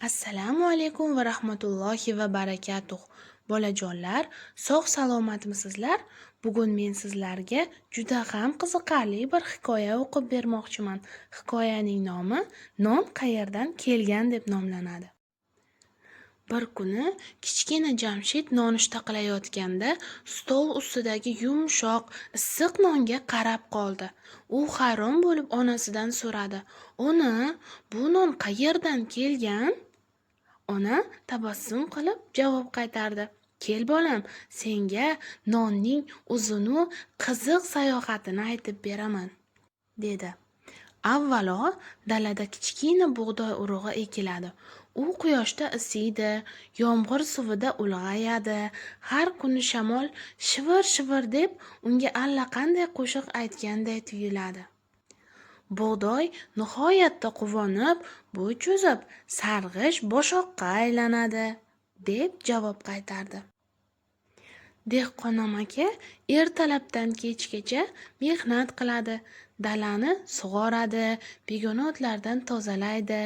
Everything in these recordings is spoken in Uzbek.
Assalomu alaykum va rahmatullohi va barakatuh. Bolajonlar, sog' salomatmisizlar? Bugun men sizlarga juda ham qiziqarli bir hikoya o'qib bermoqchiman. Hikoyaning nomi Non qayerdan kelgan deb nomlanadi. Bir kuni kichkina Jamshid nonushta qilayotganda stol ustidagi yumshoq, issiq nonga qarab qoldi. U hayron bo'lib onasidan so'radi: "Ona, bu non qayerdan kelgan?" Ona tabassum qilib javob qaytardi: "Kel bolam, senga nonning uzun-u qiziq sayohatini aytib beraman", dedi. Avvalo, dalada kichkina bug'doy urug'i ekiladi. U quyoshda isiydi, yomg'ir suvida ulg'ayadi. Har kuni shamol shivir-shivir deb unga allaqanday qo'shiq aytganday tuyuladi. Bug'doy nihoyatda quvonib, bo'y cho'zib, sarg'ish boshoqqa aylanadi, deb javob qaytardi. Dehqon amaki ertalabdan kechgacha mehnat qiladi, dalani sug'oradi, begona o'tlardan tozalaydi.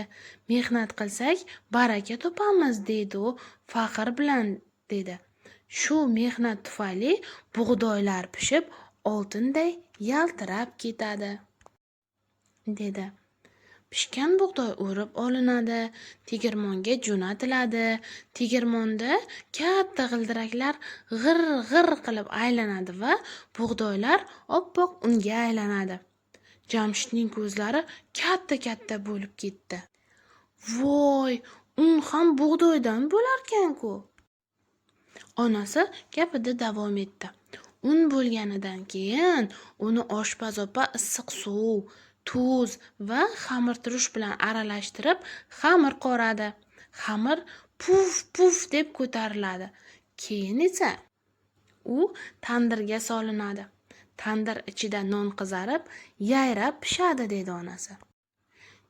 Mehnat qilsak, baraka topamiz, deydi u faxr bilan, dedi. Shu mehnat tufayli bug'doylar pishib, oltinday yaltirab ketadi, dedi. Pishgan bug'doy o'rib olinadi, tegirmonga jo'natiladi. Tegirmonda katta g'ildiraklar g'ir-g'ir qilib aylanadi va bug'doylar oppoq unga aylanadi. Jamshidning ko'zlari katta-katta bo'lib ketdi. Voy, un ham bug'doydan bo'larkan-ku. Onasi gapida davom etdi. Un bo'lganidan keyin uni oshpaz opa issiq suv, tuz va xamirturush bilan aralashtirib xamir qoradi. Xamir puf-puf deb ko'tariladi. Keyin esa u tandirga solinadi. Tandir ichida non qizarib, yayrab pishadi, dedi onasi.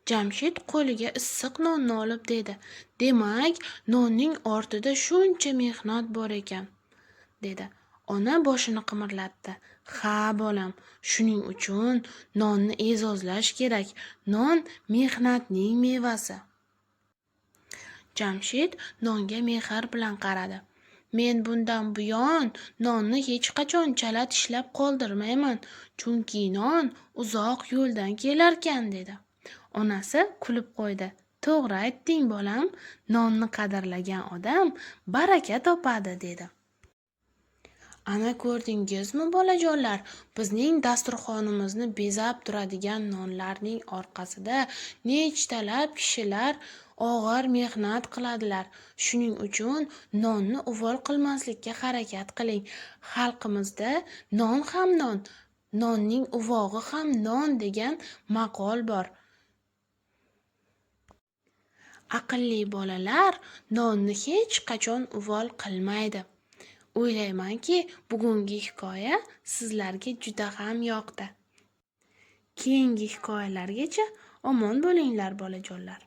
Jamshid qo'liga issiq nonni olib dedi: "Demak, nonning ortida shuncha mehnat bor ekan", dedi. Ona boshini qimirlatdi. "Ha, bolam, shuning uchun nonni e'zozlash kerak. Non mehnatning mevasi." Jamshid nonga mehr bilan qaradi. "Men bundan buyon nonni hech qachon chala tishlab qoldirmayman, chunki non uzoq yo'ldan kelarkan", dedi. Onasi kulib qo'ydi. "To'g'ri aytding, bolam. Nonni qadrlagan odam baraka topadi", dedi. Ana ko'rdingizmi, bolajonlar, bizning dasturxonimizni bezab turadigan nonlarning orqasida nechtalab kishilar og'ir mehnat qiladilar. Shuning uchun nonni uvol qilmaslikka harakat qiling. Xalqimizda non ham non, nonning uvog'i ham non degan maqol bor. Aqlli bolalar nonni hech qachon uvol qilmaydi. O'ylaymanki, bugungi hikoya sizlarga juda ham yoqdi. Keyingi hikoyalargacha omon bo'linglar, bolajonlar.